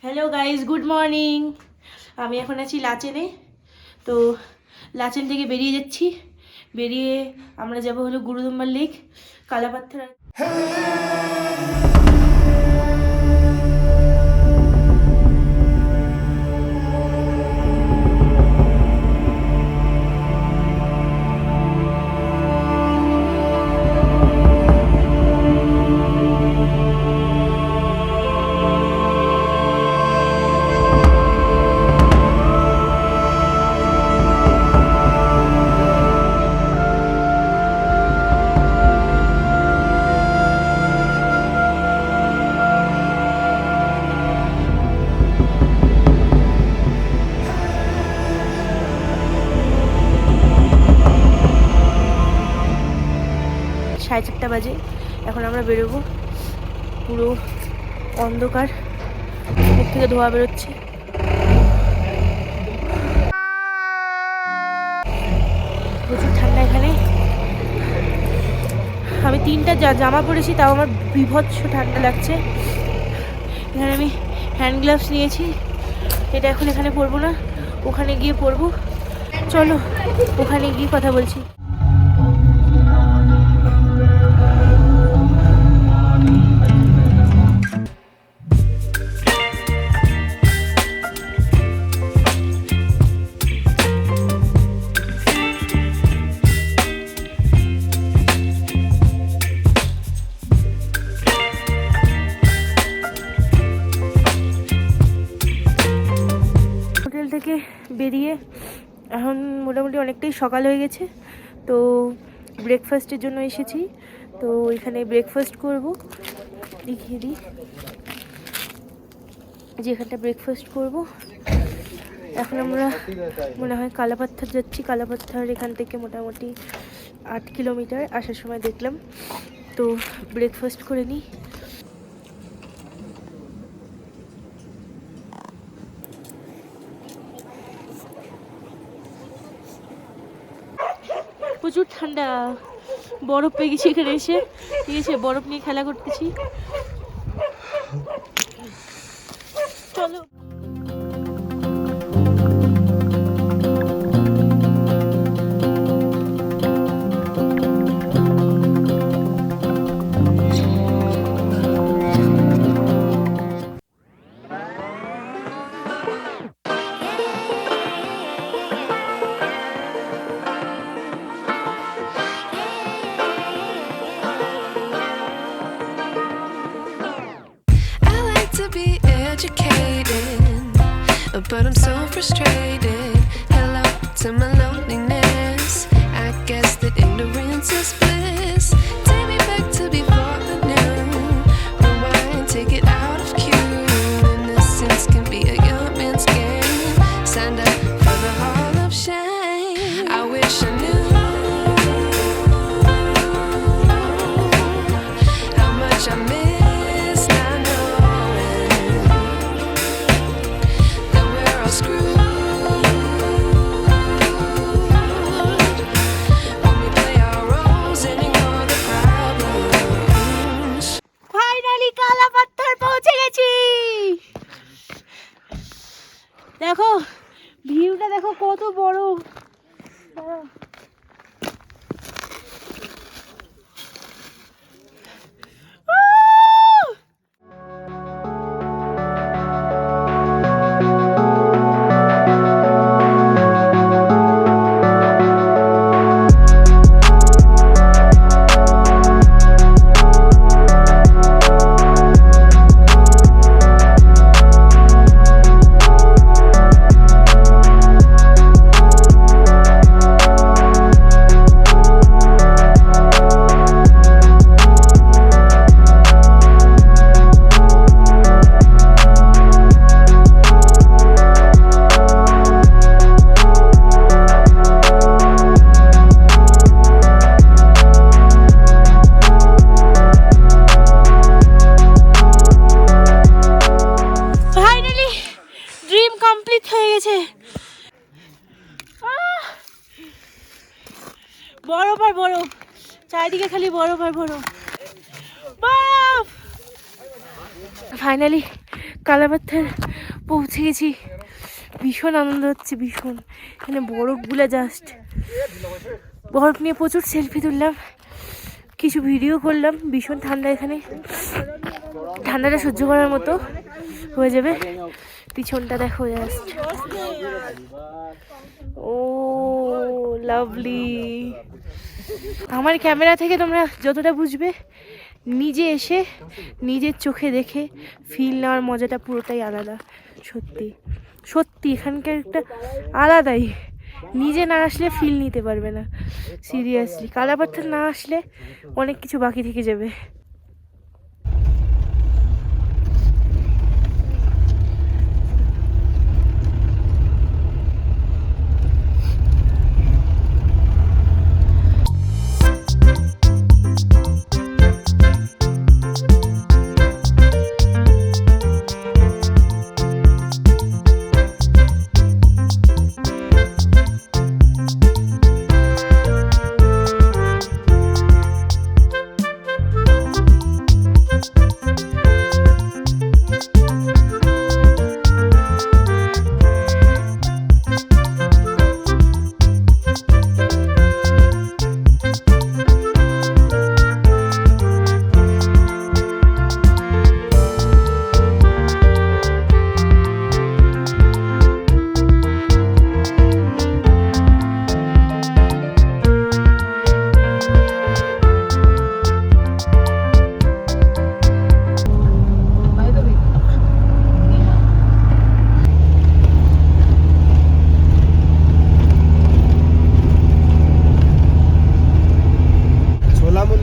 Hello guys, good morning. আমি এখন আছি লাচেনে। তো লাচেন থেকে বেরিয়ে যাচ্ছি। বেরিয়ে আমরা যাব হলো গুরুদম্বার লেক, কালাপাথর। সাড়ে 4টা বাজে। এখন আমরা বেরোবো। পুরো অন্ধকার, মুখ থেকে ধোঁয়া বেরোচ্ছে। প্রচুর ঠান্ডা এখানে। আমি 3টা জামা পরেছি, তাও আমার বিভৎস ঠান্ডা লাগছে। এখানে আমি হ্যান্ড গ্লাভস নিয়েছি, এটা এখন এখানে পরবো না, ওখানে গিয়ে পরবো। চলো ওখানে গিয়ে কথা বলছি। হোটেল থেকে বেরিয়ে এখন মোটামুটি অনেকটাই সকাল হয়ে গেছে। তো ব্রেকফাস্টের জন্য এসেছি। তো এখানে ব্রেকফাস্ট করব, দেখিয়ে দিই যে এখানটা ব্রেকফাস্ট করব। এখন আমরা মনে হয় কালাপাথর যাচ্ছি। কালাপাথর এখান থেকে মোটামুটি 8 কিলোমিটার, আসার সময় দেখলাম। তো ব্রেকফাস্ট করে নিই। প্রচুর ঠান্ডা, বরফ পেয়ে গেছি এখানে এসে। ঠিক আছে, বরফ নিয়ে খেলা করতেছি। চলো। But I'm so frustrated. Hello to my loneliness. I guess that ignorance is bliss. Take me back to before the new. Rewind, take it out of cue. Innocence can be a young man's game. Signed up for the hall of shame. I wish I knew how much I miss not knowing that we're all screwed when we play our roles and ignore the problems. Finally Kala Patthar পৌঁছে গেছি। দেখো ভিউটা, দেখো কত বড়। বরফ আর বরফ, চারিদিকে খালি বরফ আর বরফ। বরফ ফাইনালি কালাপাথর পৌঁছে গেছি। ভীষণ আনন্দ হচ্ছে, ভীষণ। এখানে বরফগুলো জাস্ট, বরফ নিয়ে প্রচুর সেলফি তুললাম, কিছু ভিডিও করলাম। ভীষণ ঠান্ডা এখানে, ঠান্ডাটা সহ্য করার মতো হয়ে যাবে। পিছনটা দেখো জাস্ট, ও লাভলি। আমার ক্যামেরা থেকে তোমরা যতটা বুঝবে, নিজে এসে নিজের চোখে দেখে ফিল নেওয়ার মজাটা পুরোটাই আলাদা। সত্যি সত্যি এখানকার একটা আলাদাই, নিজে না আসলে ফিল নিতে পারবে না। সিরিয়াসলি কালাপাথর না আসলে অনেক কিছু বাকি থেকে যাবে।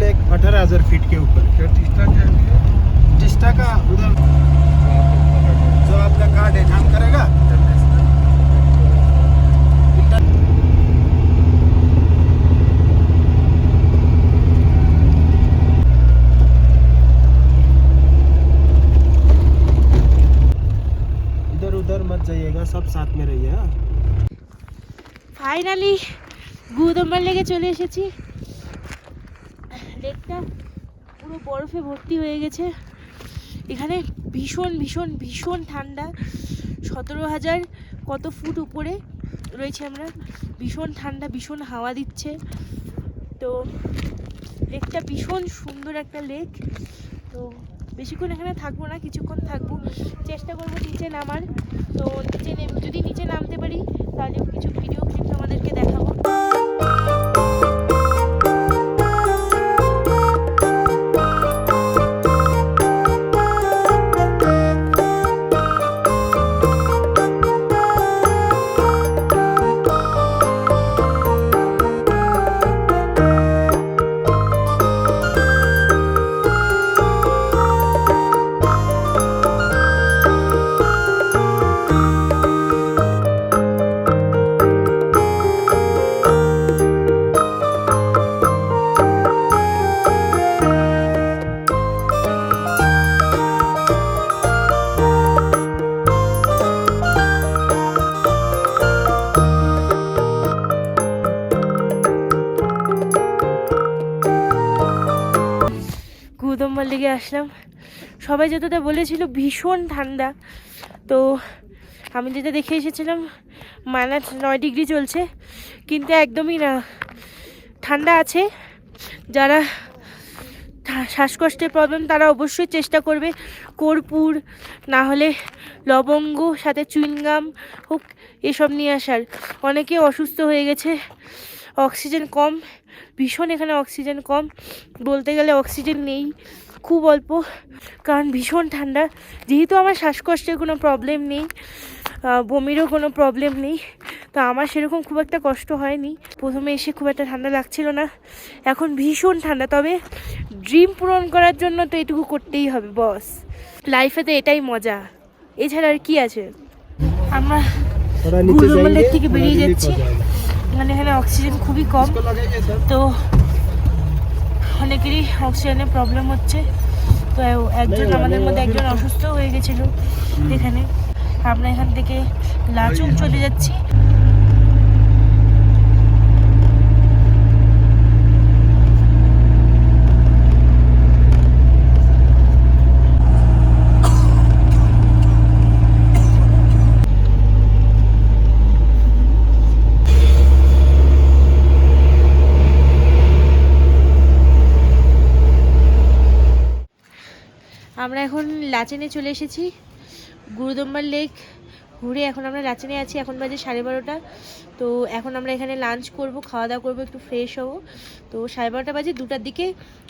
लेक 18,000 फीट के ऊपर। टिस्टा का उधर जो आपका कार्ड है काम करेगा। इधर उधर मत जाइएगा, सब साथ में रहिए। ফাইনালি গুদম্বার লেগে চলে এসেছি। লেকটা পুরো বরফে ভর্তি হয়ে গেছে। এখানে ভীষণ ভীষণ ভীষণ ঠান্ডা। 17,000 কত ফুট উপরে রয়েছে আমরা। ভীষণ ঠান্ডা, ভীষণ হাওয়া দিচ্ছে। তো লেকটা ভীষণ সুন্দর একটা লেক। তো বেশিক্ষণ এখানে থাকবো না, কিছুক্ষণ থাকবো, চেষ্টা করবো নিচে নামার। তো যদি নিচে নামতে পারি তাহলে কিছু ভিডিও ক্লিপ আমাদেরকে দেখাবো। গুদম্বার লেগে আসলাম। সবাই যতটা বলেছিল ভীষণ ঠান্ডা, তো আমি যেটা দেখে এসেছিলাম -9 ডিগ্রি চলছে, কিন্তু একদমই না, ঠান্ডা আছে। যারা শ্বাসকষ্টের প্রবলেম তারা অবশ্যই চেষ্টা করবে কর্পূর না হলে লবঙ্গ সাথে চুইংগাম হোক এসব নিয়ে আসার। অনেকে অসুস্থ হয়ে গেছে, অক্সিজেন কম, ভীষণ এখানে অক্সিজেন কম, বলতে গেলে অক্সিজেন নেই, খুব অল্প, কারণ ভীষণ ঠান্ডা। যেহেতু আমার শ্বাসকষ্টের কোনো প্রবলেম নেই, বমিরও কোনো প্রবলেম নেই, তো আমার সেরকম খুব একটা কষ্ট হয়নি। প্রথমে এসে খুব একটা ঠান্ডা লাগছিল না, এখন ভীষণ ঠান্ডা। তবে ড্রিম পূরণ করার জন্য তো এটুকু করতেই হবে বস, লাইফে তো এটাই মজা, এছাড়া আর কি আছে। আমরা গুলমার্গ থেকে বেরিয়ে যাচ্ছি, মানে এখানে অক্সিজেন খুবই কম, তো অনেকেরই অক্সিজেনের প্রবলেম হচ্ছে। তো একজন আমাদের মধ্যে একজন অসুস্থ হয়ে গেছিল এখানে। আমরা এখান থেকে লাচুং চলে যাচ্ছি। আমরা এখন লাচেনে চলে এসেছি। গুরুদম্বার লেক ঘুরে এখন আমরা লাচেনে আছি। এখন বাজে 12:30। তো এখন আমরা এখানে লাঞ্চ করব, খাওয়া দাওয়া করবো, একটু ফ্রেশ হবো। তো 12:30 বাজে, 2টার দিকে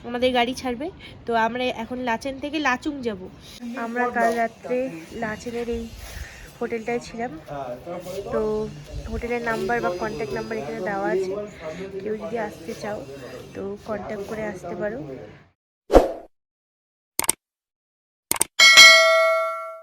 আমাদের গাড়ি ছাড়বে। তো আমরা এখন লাচেন থেকে লাচুং যাব। আমরা কাল রাত্রে লাচেনের এই হোটেলটায় ছিলাম। তো হোটেলের নাম্বার বা কন্ট্যাক্ট নাম্বার এখানে দেওয়া আছে, কেউ যদি আসতে চাও তো কন্ট্যাক্ট করে আসতে পারো।